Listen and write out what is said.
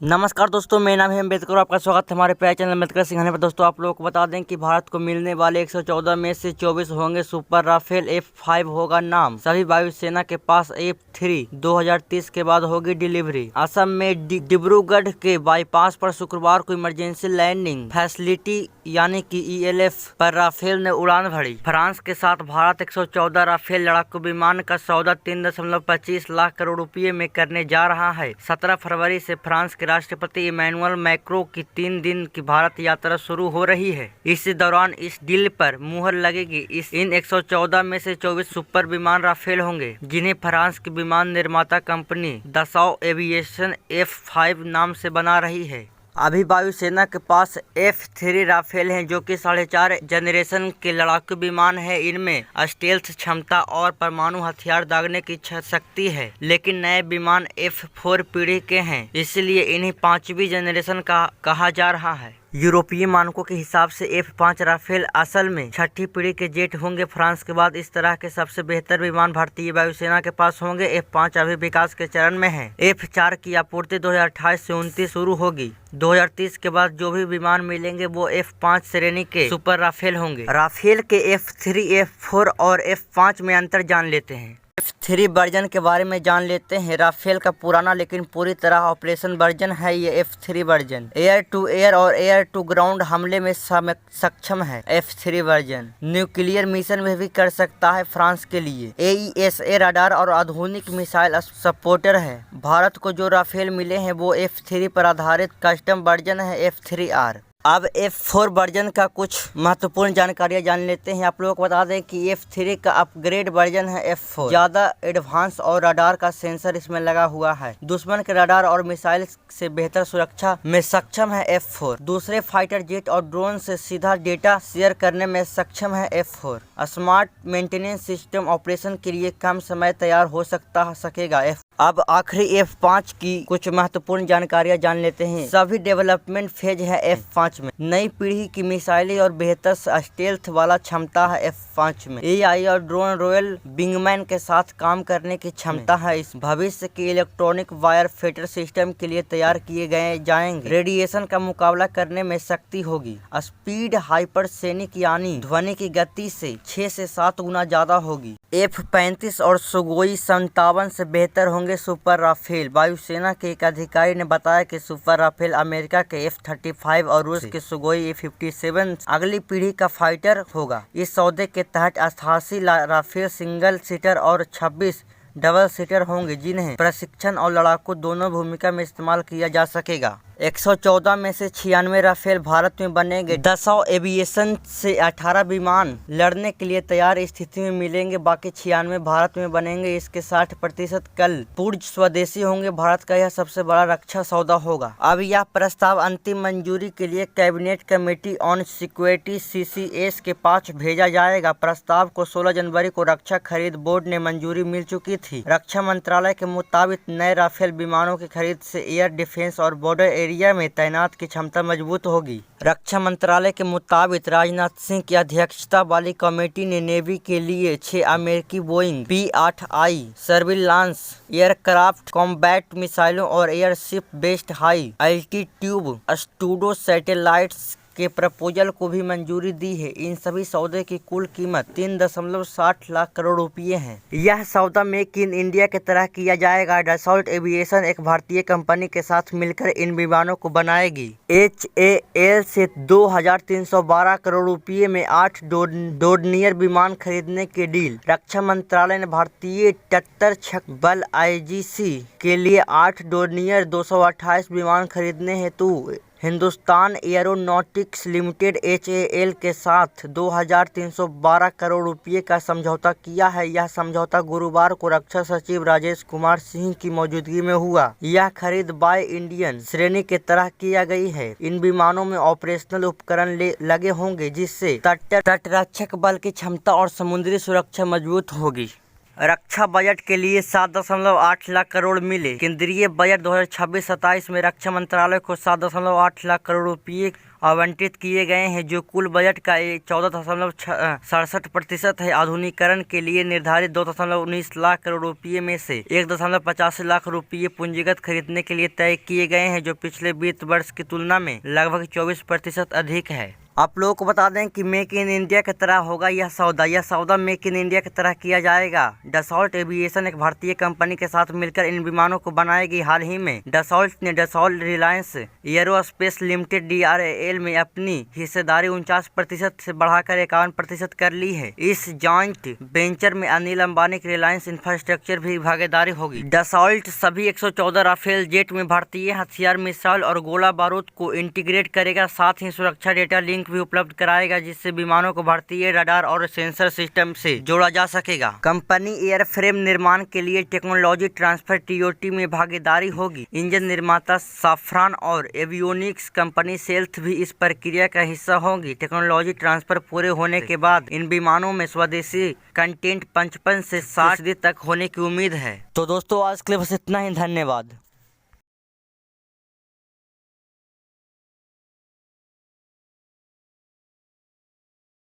नमस्कार दोस्तों, मेरा नाम है अम्बेडकर और आपका स्वागत है हमारे प्यारे चैनल अम्बेडकर सिंघानिया पर। दोस्तों आप लोगों को बता दें कि भारत को मिलने वाले 114 में से 24 होंगे सुपर राफेल। F5 होगा नाम। सभी वायुसेना के पास F3 2030 के बाद होगी डिलीवरी। असम में डिब्रूगढ़ के बाईपास पर शुक्रवार को इमरजेंसी लैंडिंग फैसिलिटी यानी कि ELF पर राफेल ने उड़ान भरी। फ्रांस के साथ भारत 114 राफेल लड़ाकू विमान का सौदा 3.25 लाख करोड़ रुपये में करने जा रहा है। 17 फरवरी से फ्रांस के राष्ट्रपति इमैनुअल मैक्रों की 3 दिन की भारत यात्रा शुरू हो रही है। इस दौरान इस डील पर मुहर लगेगी। इन 114 में से 24 सुपर विमान राफेल होंगे, जिन्हें फ्रांस की विमान निर्माता कंपनी दसॉ एविएशन F5 नाम से बना रही है। अभी वायुसेना के पास F3 राफेल हैं, जो कि 4.5 जनरेशन के लड़ाकू विमान है। इनमें स्टेल्थ क्षमता और परमाणु हथियार दागने की शक्ति है, लेकिन नए विमान F4 पीढ़ी के हैं, इसलिए इन्हें 5वीं जनरेशन का कहा जा रहा है। यूरोपीय मानकों के हिसाब से F5 राफेल असल में 6ठी पीढ़ी के जेट होंगे। फ्रांस के बाद इस तरह के सबसे बेहतर विमान भारतीय वायुसेना के पास होंगे। F5 अभी विकास के चरण में है। F4 की आपूर्ति 2028 से 29 शुरू होगी। 2030 के बाद जो भी विमान मिलेंगे वो F5 श्रेणी के सुपर राफेल होंगे। राफेल के F3, F4 और F5 में अंतर जान लेते हैं। F3 वर्जन के बारे में जान लेते हैं। राफेल का पुराना लेकिन पूरी तरह ऑपरेशन वर्जन है ये F3 version. Air to air और एयर टू ग्राउंड हमले में सक्षम है। F3 वर्जन न्यूक्लियर मिशन में भी कर सकता है। फ्रांस के लिए AESA रडार और आधुनिक मिसाइल सपोर्टर है। भारत को जो राफेल मिले हैं वो F3 पर आधारित कस्टम वर्जन है F3R। अब F4 वर्जन का कुछ महत्वपूर्ण जानकारियां जान लेते हैं। आप लोगों को बता दें कि F3 का अपग्रेड वर्जन है F4। ज्यादा एडवांस और रडार का सेंसर इसमें लगा हुआ है। दुश्मन के रडार और मिसाइल से बेहतर सुरक्षा में सक्षम है F4। दूसरे फाइटर जेट और ड्रोन से सीधा डेटा शेयर करने में सक्षम है F4। Smart maintenance system operation के लिए कम समय तैयार हो सकेगा। अब आखिरी F5 की कुछ महत्वपूर्ण जानकारियां जान लेते हैं। सभी डेवलपमेंट फेज है F5 में। नई पीढ़ी की मिसाइलें और बेहतर स्टेल्थ वाला क्षमता है F5 में। AI और ड्रोन रॉयल विंगमैन के साथ काम करने की क्षमता है। इस भविष्य के इलेक्ट्रॉनिक वायर फेटर सिस्टम के लिए तैयार किए गए जाएंगे। रेडिएशन का मुकाबला करने में शक्ति होगी। स्पीड हाइपरसोनिक यानी ध्वनि की गति से 6 से 7 गुना ज्यादा होगी। F35 और सुगोई 57 से बेहतर होंगे सुपर राफेल। वायुसेना के एक अधिकारी ने बताया कि सुपर राफेल अमेरिका के F35 और रूस के सुगोई A57 अगली पीढ़ी का फाइटर होगा। इस सौदे के तहत 88 राफेल सिंगल सीटर और 26 डबल सीटर होंगे, जिन्हें प्रशिक्षण और लड़ाकू दोनों भूमिका में इस्तेमाल किया जा सकेगा। 114 में से 96 राफेल भारत में बनेंगे। दसॉ एविएशन से 18 विमान लड़ने के लिए तैयार स्थिति में मिलेंगे, बाकी 96 भारत में बनेंगे। इसके 60% कल पूर्व स्वदेशी होंगे। भारत का यह सबसे बड़ा रक्षा सौदा होगा। अब यह प्रस्ताव अंतिम मंजूरी के लिए cabinet committee on security CCS के पास भेजा जाएगा। प्रस्ताव को 16 जनवरी को रक्षा खरीद बोर्ड ने मंजूरी मिल चुकी थी। रक्षा मंत्रालय के मुताबिक नए राफेल विमानों की खरीद से एयर डिफेंस और बॉर्डर एरिया में तैनात की क्षमता मजबूत होगी। रक्षा मंत्रालय के मुताबिक राजनाथ सिंह की अध्यक्षता वाली कमेटी ने नेवी के लिए 6 अमेरिकी Boeing P-8I surveillance aircraft, combat मिसाइलों और airship based high altitude pseudo satellites के प्रपोजल को भी मंजूरी दी है। इन सभी सौदे की कुल कीमत 3.60 लाख करोड़ रुपये है। यह सौदा मेक इन इंडिया की तरह किया जाएगा। दसॉ एविएशन एक भारतीय कंपनी के साथ मिलकर इन विमानों को बनाएगी। HAL से 2312 करोड़ रुपये में 8 डोर्नियर विमान खरीदने की डील। रक्षा मंत्रालय ने भारतीय तटरक्षक बल IGC के लिए 8 डोर्नियर 228 विमान खरीदने हेतु हिंदुस्तान एरोनॉटिक्स लिमिटेड HAL के साथ 2312 करोड़ रुपये का समझौता किया है। यह समझौता गुरुवार को रक्षा सचिव राजेश कुमार सिंह की मौजूदगी में हुआ। यह खरीद बाय इंडियन श्रेणी के तरह किया गई है। इन विमानों में ऑपरेशनल उपकरण लगे होंगे, जिससे तटरक्षक बल की क्षमता और समुद्री सुरक्षा मजबूत होगी। रक्षा बजट के लिए 7.8 लाख करोड़ मिले। केंद्रीय बजट 2026-27 में रक्षा मंत्रालय को 7.8 लाख करोड़ रुपये आवंटित किए गए हैं, जो कुल बजट का 14.67% है। आधुनिकीकरण के लिए निर्धारित 2.19 लाख करोड़ रुपये में से 1.85 लाख रुपये पूंजीगत खरीदने के लिए तय किए गए हैं, जो पिछले वित्त वर्ष की तुलना में लगभग 24% अधिक है। आप लोगों को बता दें कि मेक इन इंडिया की तरह होगा यह सौदा मेक इन इंडिया की तरह किया जाएगा। डसॉल्ट एविएशन एक भारतीय कंपनी के साथ मिलकर इन विमानों को बनाएगी। हाल ही में डसॉल्ट ने Dassault Reliance aerospace limited DRAL में अपनी हिस्सेदारी 49% से बढ़ाकर 51% कर ली है। इस जॉइंट वेंचर में अनिल अंबानी की रिलायंस इंफ्रास्ट्रक्चर भी भागीदारी होगी। डसॉल्ट सभी 114 राफेल जेट में भारतीय हथियार, मिसाइल और गोला बारूद को इंटीग्रेट करेगा। साथ ही सुरक्षा डेटा लिंक भी उपलब्ध कराएगा, जिससे विमानों को भारतीय रडार और सेंसर सिस्टम से जोड़ा जा सकेगा। कंपनी एयरफ्रेम निर्माण के लिए टेक्नोलॉजी ट्रांसफर TOT में भागीदारी होगी। इंजन निर्माता साफ्रान और एवियोनिक्स कंपनी सेल्थ भी इस प्रक्रिया का हिस्सा होगी। टेक्नोलॉजी ट्रांसफर पूरे होने के बाद इन विमानों में स्वदेशी कंटेंट 55 से 60% तक होने की उम्मीद है। तो दोस्तों आज के लिए बस इतना ही। धन्यवाद।